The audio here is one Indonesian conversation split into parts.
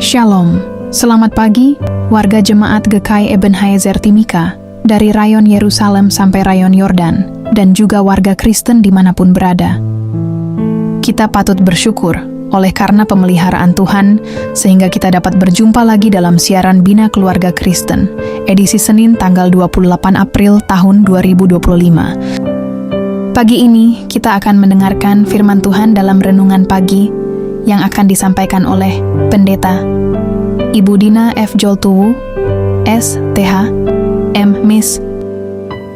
Shalom, selamat pagi warga jemaat GKI Ebenezer Timika dari rayon Yerusalem sampai rayon Yordan dan juga warga Kristen dimanapun berada. Kita patut bersyukur oleh karena pemeliharaan Tuhan sehingga kita dapat berjumpa lagi dalam siaran Bina Keluarga Kristen edisi Senin tanggal 28 April tahun 2025. Pagi ini kita akan mendengarkan firman Tuhan dalam renungan pagi yang akan disampaikan oleh Pendeta Ibu Dina F. Joltuwu, S.Th. M. Miss.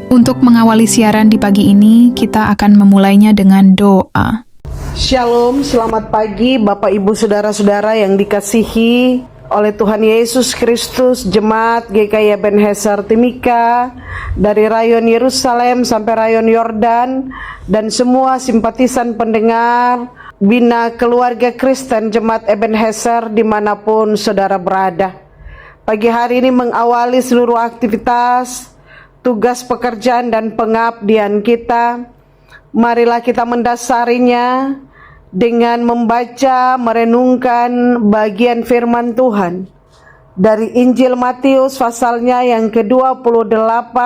Untuk mengawali siaran di pagi ini, kita akan memulainya dengan doa. Shalom, selamat pagi Bapak Ibu Saudara-saudara yang dikasihi oleh Tuhan Yesus Kristus. Jemaat GKI Ebenezer Timika dari rayon Yerusalem sampai rayon Yordan dan semua simpatisan pendengar Bina Keluarga Kristen Jemaat Ebenezer dimanapun saudara berada. Pagi hari ini mengawali seluruh aktivitas, tugas pekerjaan dan pengabdian kita. Marilah kita mendasarinya dengan membaca, merenungkan bagian firman Tuhan dari Injil Matius pasalnya yang ke-28.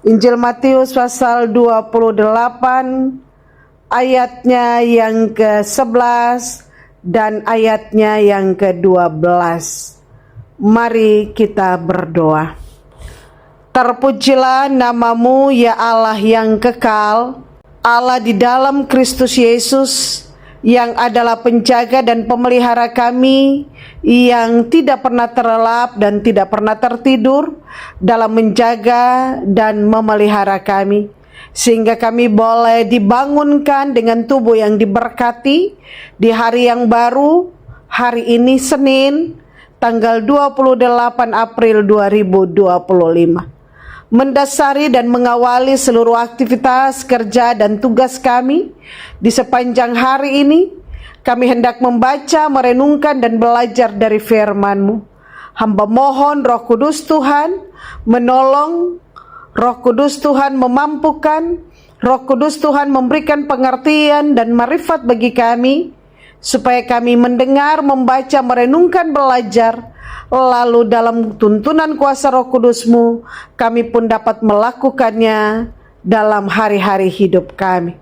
Injil Matius pasal 28 ayatnya yang ke-11 dan ayatnya yang ke-12. Mari kita berdoa. Terpujilah namamu ya Allah yang kekal, Allah di dalam Kristus Yesus yang adalah penjaga dan pemelihara kami, yang tidak pernah terlelap dan tidak pernah tertidur dalam menjaga dan memelihara kami, sehingga kami boleh dibangunkan dengan tubuh yang diberkati di hari yang baru, hari ini Senin, tanggal 28 April 2025. Mendasari dan mengawali seluruh aktivitas kerja dan tugas kami di sepanjang hari ini, kami hendak membaca, merenungkan dan belajar dari firman-Mu. Hamba mohon Roh Kudus Tuhan menolong, Roh Kudus Tuhan memampukan, Roh Kudus Tuhan memberikan pengertian dan marifat bagi kami, supaya kami mendengar, membaca, merenungkan, belajar, lalu dalam tuntunan kuasa Roh Kudus-Mu, kami pun dapat melakukannya dalam hari-hari hidup kami.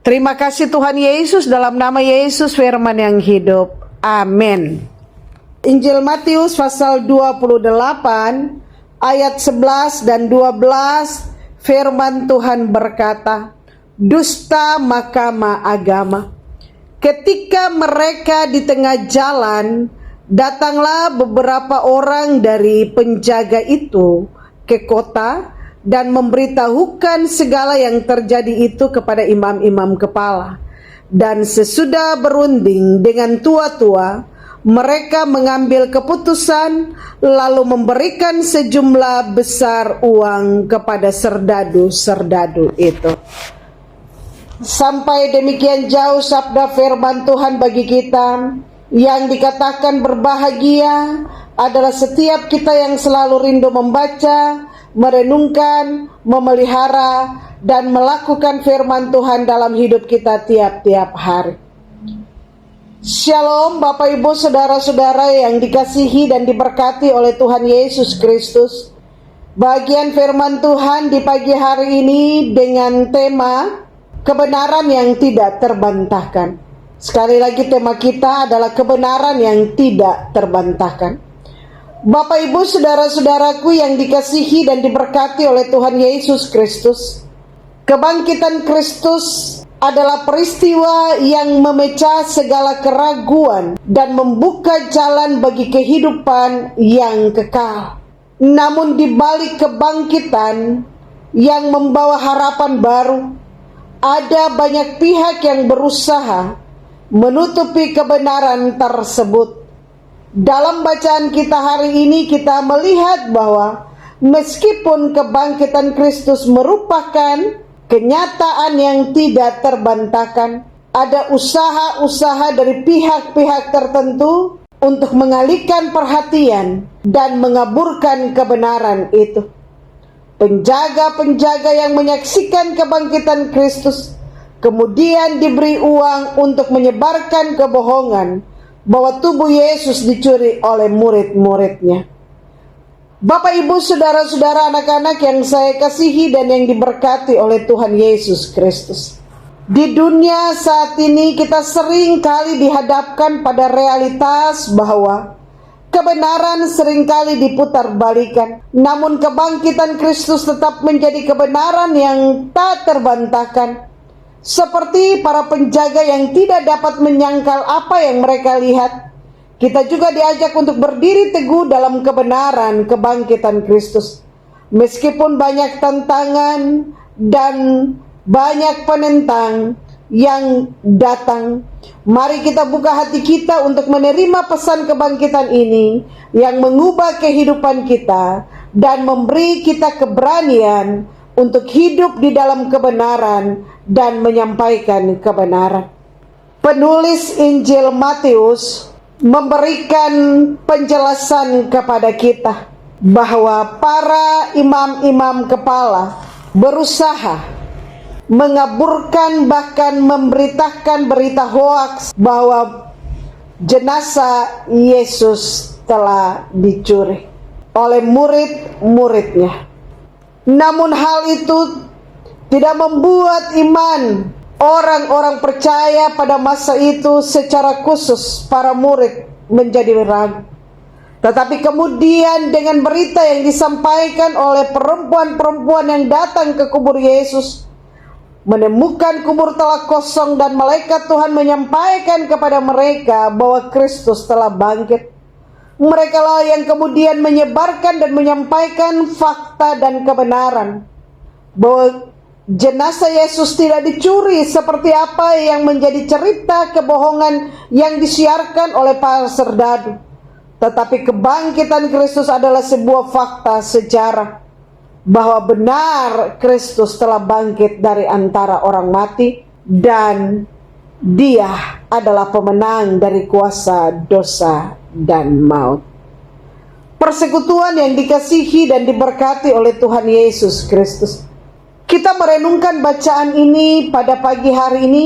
Terima kasih Tuhan Yesus, dalam nama Yesus firman yang hidup. Amin. Injil Matius pasal 28 ayat 11 dan 12, firman Tuhan berkata, dusta mahkamah agama. Ketika mereka di tengah jalan, datanglah beberapa orang dari penjaga itu ke kota dan memberitahukan segala yang terjadi itu kepada imam-imam kepala. Dan sesudah berunding dengan tua-tua, mereka mengambil keputusan lalu memberikan sejumlah besar uang kepada serdadu-serdadu itu. Sampai demikian jauh sabda firman Tuhan bagi kita, yang dikatakan berbahagia adalah setiap kita yang selalu rindu membaca, merenungkan, memelihara, dan melakukan firman Tuhan dalam hidup kita tiap-tiap hari. Shalom Bapak Ibu Saudara-saudara yang dikasihi dan diberkati oleh Tuhan Yesus Kristus. Bagian firman Tuhan di pagi hari ini dengan tema kebenaran yang tidak terbantahkan. Sekali lagi tema kita adalah kebenaran yang tidak terbantahkan. Bapak Ibu Saudara-saudaraku yang dikasihi dan diberkati oleh Tuhan Yesus Kristus, kebangkitan Kristus adalah peristiwa yang memecah segala keraguan dan membuka jalan bagi kehidupan yang kekal. Namun di balik kebangkitan yang membawa harapan baru, ada banyak pihak yang berusaha menutupi kebenaran tersebut. Dalam bacaan kita hari ini kita melihat bahwa meskipun kebangkitan Kristus merupakan kenyataan yang tidak terbantahkan, ada usaha-usaha dari pihak-pihak tertentu untuk mengalihkan perhatian dan mengaburkan kebenaran itu. Penjaga-penjaga yang menyaksikan kebangkitan Kristus kemudian diberi uang untuk menyebarkan kebohongan bahwa tubuh Yesus dicuri oleh murid-muridnya. Bapak, Ibu, saudara-saudara, anak-anak yang saya kasihi dan yang diberkati oleh Tuhan Yesus Kristus. Di dunia saat ini kita sering kali dihadapkan pada realitas bahwa kebenaran seringkali diputar-balikan. Namun kebangkitan Kristus tetap menjadi kebenaran yang tak terbantahkan. Seperti para penjaga yang tidak dapat menyangkal apa yang mereka lihat, kita juga diajak untuk berdiri teguh dalam kebenaran kebangkitan Kristus. Meskipun banyak tantangan dan banyak penentang yang datang, mari kita buka hati kita untuk menerima pesan kebangkitan ini yang mengubah kehidupan kita dan memberi kita keberanian untuk hidup di dalam kebenaran dan menyampaikan kebenaran. Penulis Injil Matius memberikan penjelasan kepada kita bahwa para imam-imam kepala berusaha mengaburkan, bahkan memberitakan berita hoaks bahwa jenazah Yesus telah dicuri oleh murid-muridnya. Namun hal itu tidak membuat iman orang-orang percaya pada masa itu, secara khusus para murid, menjadi ragu. Tetapi kemudian dengan berita yang disampaikan oleh perempuan-perempuan yang datang ke kubur Yesus, menemukan kubur telah kosong, dan malaikat Tuhan menyampaikan kepada mereka bahwa Kristus telah bangkit. Mereka lah yang kemudian menyebarkan dan menyampaikan fakta dan kebenaran bahwa jenazah Yesus tidak dicuri seperti apa yang menjadi cerita kebohongan yang disiarkan oleh para serdadu. Tetapi kebangkitan Kristus adalah sebuah fakta sejarah bahwa benar Kristus telah bangkit dari antara orang mati, dan Dia adalah pemenang dari kuasa dosa dan maut. Persekutuan yang dikasihi dan diberkati oleh Tuhan Yesus Kristus, kita merenungkan bacaan ini pada pagi hari ini.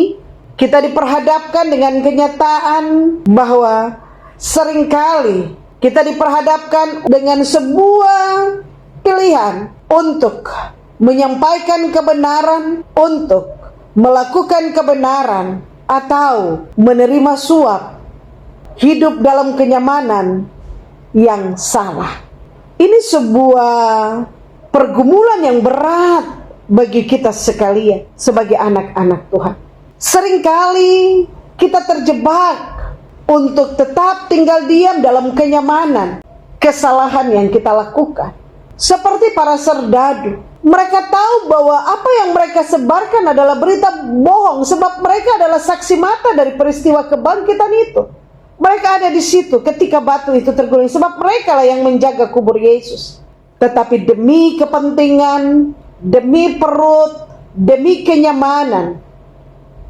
Kita diperhadapkan dengan kenyataan bahwa seringkali kita diperhadapkan dengan sebuah pilihan untuk menyampaikan kebenaran, untuk melakukan kebenaran, atau menerima suap, hidup dalam kenyamanan yang salah. Ini sebuah pergumulan yang berat bagi kita sekalian sebagai anak-anak Tuhan. Seringkali kita terjebak untuk tetap tinggal diam dalam kenyamanan kesalahan yang kita lakukan. Seperti para serdadu, mereka tahu bahwa apa yang mereka sebarkan adalah berita bohong, sebab mereka adalah saksi mata dari peristiwa kebangkitan itu. Mereka ada di situ ketika batu itu terguling, sebab mereka lah yang menjaga kubur Yesus. Tetapi demi kepentingan, demi perut, demi kenyamanan,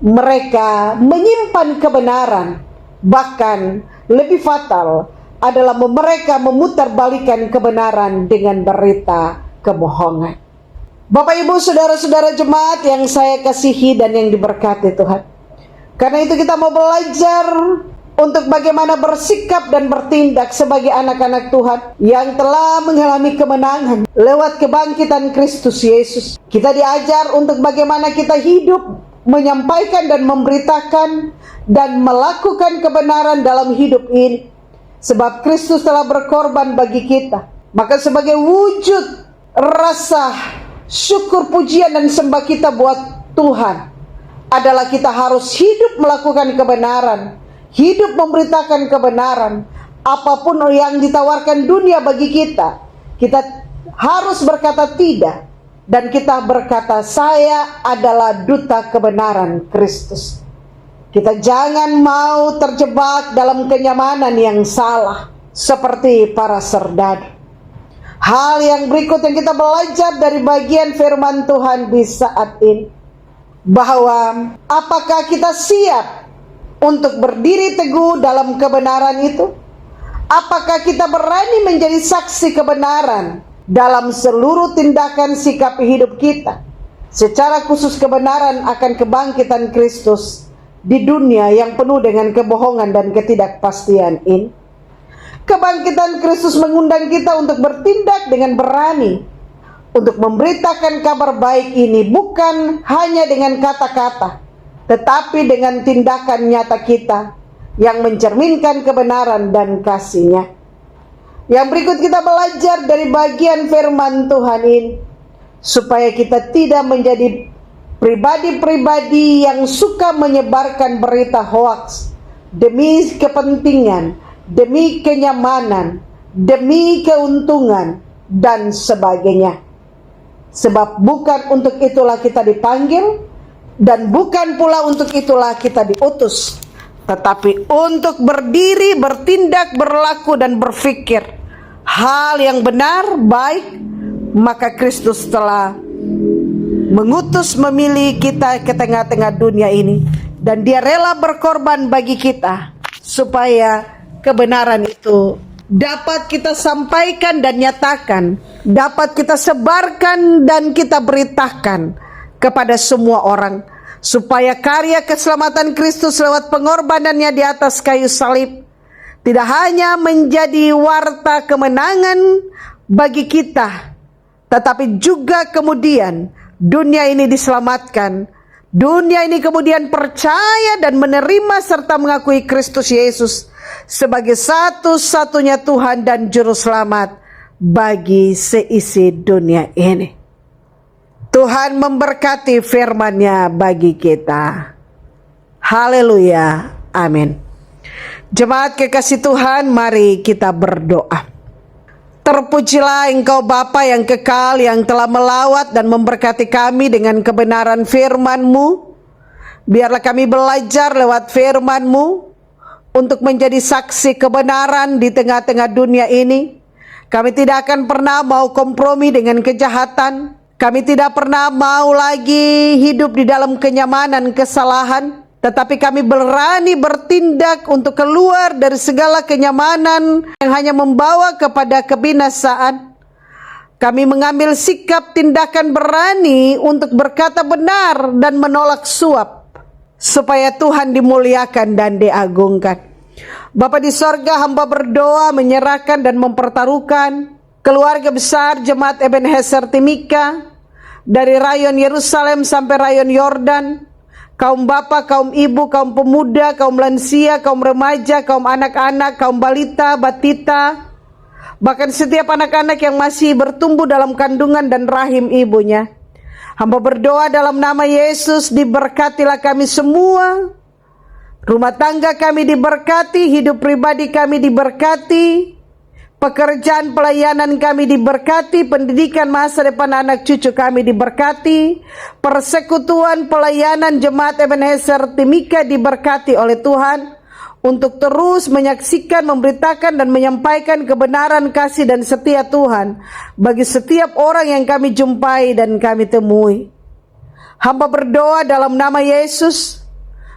mereka menyimpan kebenaran. Bahkan lebih fatal adalah mereka memutarbalikkan kebenaran dengan berita kebohongan. Bapak, Ibu, saudara-saudara jemaat yang saya kasihi dan yang diberkati Tuhan, karena itu kita mau belajar untuk bagaimana bersikap dan bertindak sebagai anak-anak Tuhan yang telah mengalami kemenangan lewat kebangkitan Kristus Yesus. Kita diajar untuk bagaimana kita hidup, menyampaikan dan memberitakan dan melakukan kebenaran dalam hidup ini. Sebab Kristus telah berkorban bagi kita. Maka sebagai wujud rasa syukur, pujian dan sembah kita buat Tuhan adalah kita harus hidup melakukan kebenaran, hidup memberitakan kebenaran. Apapun yang ditawarkan dunia bagi kita, kita harus berkata tidak, dan kita berkata, saya adalah duta kebenaran Kristus. Kita jangan mau terjebak dalam kenyamanan yang salah seperti para serdadu. Hal yang berikut yang kita belajar dari bagian firman Tuhan di saat ini, bahwa apakah kita siap untuk berdiri teguh dalam kebenaran itu? Apakah kita berani menjadi saksi kebenaran dalam seluruh tindakan sikap hidup kita, secara khusus kebenaran akan kebangkitan Kristus di dunia yang penuh dengan kebohongan dan ketidakpastian ini. Kebangkitan Kristus mengundang kita untuk bertindak dengan berani, untuk memberitakan kabar baik ini bukan hanya dengan kata-kata, tetapi dengan tindakan nyata kita yang mencerminkan kebenaran dan kasih-Nya. Yang berikut kita belajar dari bagian firman Tuhan ini, supaya kita tidak menjadi pribadi-pribadi yang suka menyebarkan berita hoaks demi kepentingan, demi kenyamanan, demi keuntungan, dan sebagainya. Sebab bukan untuk itulah kita dipanggil, dan bukan pula untuk itulah kita diutus, tetapi untuk berdiri, bertindak, berlaku, dan berpikir hal yang benar, baik. Maka Kristus telah mengutus, memilih kita ke tengah-tengah dunia ini, dan Dia rela berkorban bagi kita supaya kebenaran itu dapat kita sampaikan dan nyatakan, dapat kita sebarkan dan kita beritakan kepada semua orang, supaya karya keselamatan Kristus lewat pengorbanannya di atas kayu salib tidak hanya menjadi warta kemenangan bagi kita, tetapi juga kemudian dunia ini diselamatkan. Dunia ini kemudian percaya dan menerima serta mengakui Kristus Yesus sebagai satu-satunya Tuhan dan Juru Selamat bagi seisi dunia ini. Tuhan memberkati firman-Nya bagi kita. Haleluya. Amin. Jemaat kekasih Tuhan, mari kita berdoa. Terpujilah Engkau Bapa yang kekal, yang telah melawat dan memberkati kami dengan kebenaran firman-Mu. Biarlah kami belajar lewat firman-Mu untuk menjadi saksi kebenaran di tengah-tengah dunia ini. Kami tidak akan pernah mau kompromi dengan kejahatan. Kami tidak pernah mau lagi hidup di dalam kenyamanan kesalahan. Tetapi kami berani bertindak untuk keluar dari segala kenyamanan yang hanya membawa kepada kebinasaan. Kami mengambil sikap tindakan berani untuk berkata benar dan menolak suap, supaya Tuhan dimuliakan dan diagungkan. Bapa di sorga, hamba berdoa menyerahkan dan mempertaruhkan keluarga besar Jemaat Ebenezer Timika, dari rayon Yerusalem sampai rayon Yordan, kaum bapak, kaum ibu, kaum pemuda, kaum lansia, kaum remaja, kaum anak-anak, kaum balita, batita, bahkan setiap anak-anak yang masih bertumbuh dalam kandungan dan rahim ibunya. Hamba berdoa dalam nama Yesus, diberkatilah kami semua. Rumah tangga kami diberkati, hidup pribadi kami diberkati, pekerjaan pelayanan kami diberkati, pendidikan masa depan anak cucu kami diberkati, persekutuan pelayanan Jemaat Ebenezer Timika diberkati oleh Tuhan, untuk terus menyaksikan, memberitakan, dan menyampaikan kebenaran, kasih, dan setia Tuhan bagi setiap orang yang kami jumpai dan kami temui. Hamba berdoa dalam nama Yesus,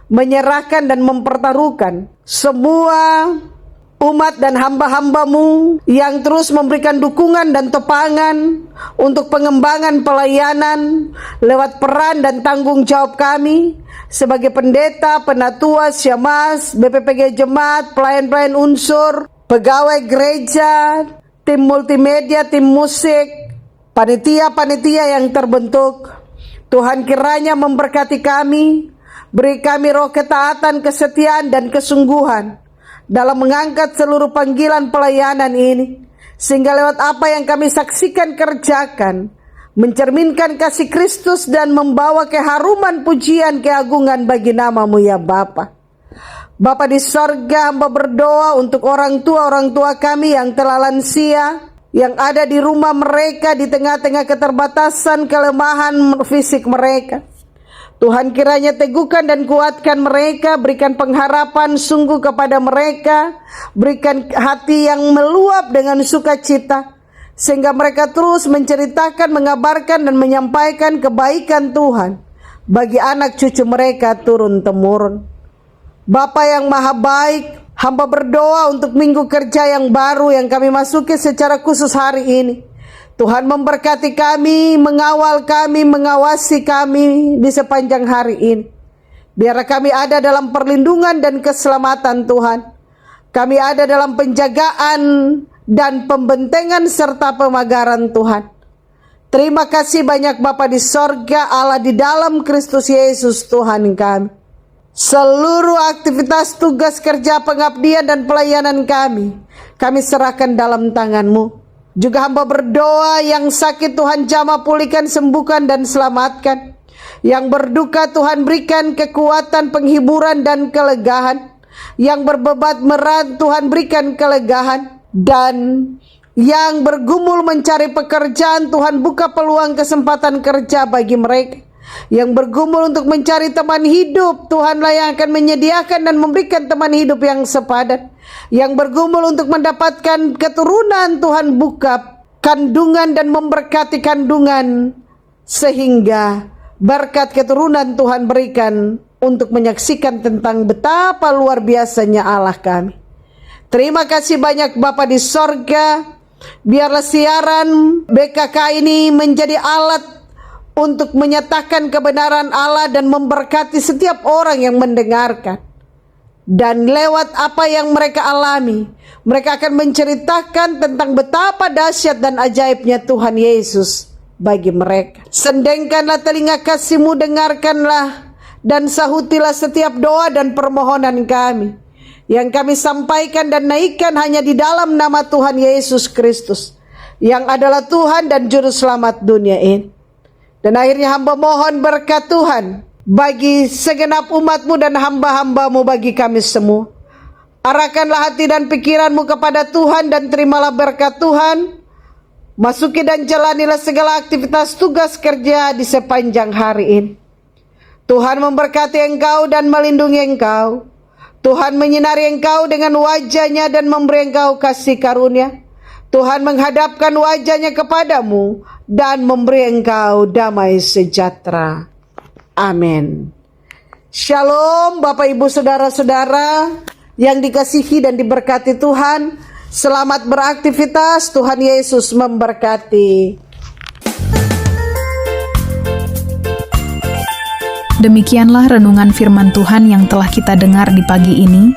menyerahkan dan mempertaruhkan semua umat dan hamba-hamba-Mu yang terus memberikan dukungan dan topangan untuk pengembangan pelayanan lewat peran dan tanggung jawab kami sebagai pendeta, penatua, syamaz, BPPG Jemaat, pelayan-pelayan unsur, pegawai gereja, tim multimedia, tim musik, panitia-panitia yang terbentuk. Tuhan kiranya memberkati kami, beri kami roh ketaatan, kesetiaan, dan kesungguhan dalam mengangkat seluruh panggilan pelayanan ini, sehingga lewat apa yang kami saksikan kerjakan, mencerminkan kasih Kristus dan membawa keharuman, pujian, keagungan bagi nama-Mu ya Bapa. Bapa di sorga, hamba berdoa untuk orang tua kami yang telah lansia, yang ada di rumah mereka di tengah-tengah keterbatasan, kelemahan fisik mereka. Tuhan kiranya teguhkan dan kuatkan mereka, berikan pengharapan sungguh kepada mereka, berikan hati yang meluap dengan sukacita, sehingga mereka terus menceritakan, mengabarkan, dan menyampaikan kebaikan Tuhan bagi anak cucu mereka turun-temurun. Bapa yang maha baik, hamba berdoa untuk minggu kerja yang baru yang kami masuki secara khusus hari ini. Tuhan memberkati kami, mengawal kami, mengawasi kami di sepanjang hari ini. Biarlah kami ada dalam perlindungan dan keselamatan Tuhan. Kami ada dalam penjagaan dan pembentengan serta pemagaran Tuhan. Terima kasih banyak Bapa di sorga, Allah di dalam Kristus Yesus Tuhan kami. Seluruh aktivitas, tugas, kerja, pengabdian dan pelayanan kami serahkan dalam tangan-Mu. Juga hamba berdoa yang sakit Tuhan jamah pulihkan, sembuhkan dan selamatkan. Yang berduka Tuhan berikan kekuatan, penghiburan dan kelegaan. Yang berbebat berat Tuhan berikan kelegaan. Dan yang bergumul mencari pekerjaan Tuhan buka peluang kesempatan kerja bagi mereka. Yang bergumul untuk mencari teman hidup, Tuhanlah yang akan menyediakan dan memberikan teman hidup yang sepadan. Yang bergumul untuk mendapatkan keturunan, Tuhan buka kandungan dan memberkati kandungan, sehingga berkat keturunan Tuhan berikan untuk menyaksikan tentang betapa luar biasanya Allah kami. Terima kasih banyak Bapa di sorga. Biarlah siaran BKK ini menjadi alat untuk menyatakan kebenaran Allah dan memberkati setiap orang yang mendengarkan. Dan lewat apa yang mereka alami, mereka akan menceritakan tentang betapa dahsyat dan ajaibnya Tuhan Yesus bagi mereka. Sendengkanlah telinga kasih-Mu, dengarkanlah dan sahutilah setiap doa dan permohonan kami, yang kami sampaikan dan naikkan hanya di dalam nama Tuhan Yesus Kristus, yang adalah Tuhan dan Juru Selamat dunia ini. Dan akhirnya hamba mohon berkat Tuhan bagi segenap umat-Mu dan hamba-hamba-Mu bagi kami semua. Arahkanlah hati dan pikiran-Mu kepada Tuhan dan terimalah berkat Tuhan. Masuki dan jalanilah segala aktivitas tugas kerja di sepanjang hari ini. Tuhan memberkati engkau dan melindungi engkau. Tuhan menyinari engkau dengan wajah-Nya dan memberi engkau kasih karunia. Tuhan menghadapkan wajah-Nya kepadamu dan memberi engkau damai sejahtera. Amin. Shalom Bapak Ibu Saudara-saudara yang dikasihi dan diberkati Tuhan. Selamat beraktivitas, Tuhan Yesus memberkati. Demikianlah renungan firman Tuhan yang telah kita dengar di pagi ini.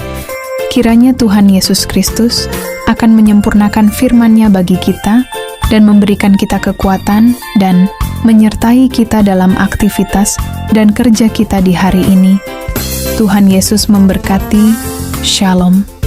Kiranya Tuhan Yesus Kristus akan menyempurnakan firman-Nya bagi kita dan memberikan kita kekuatan dan menyertai kita dalam aktivitas dan kerja kita di hari ini. Tuhan Yesus memberkati. Shalom.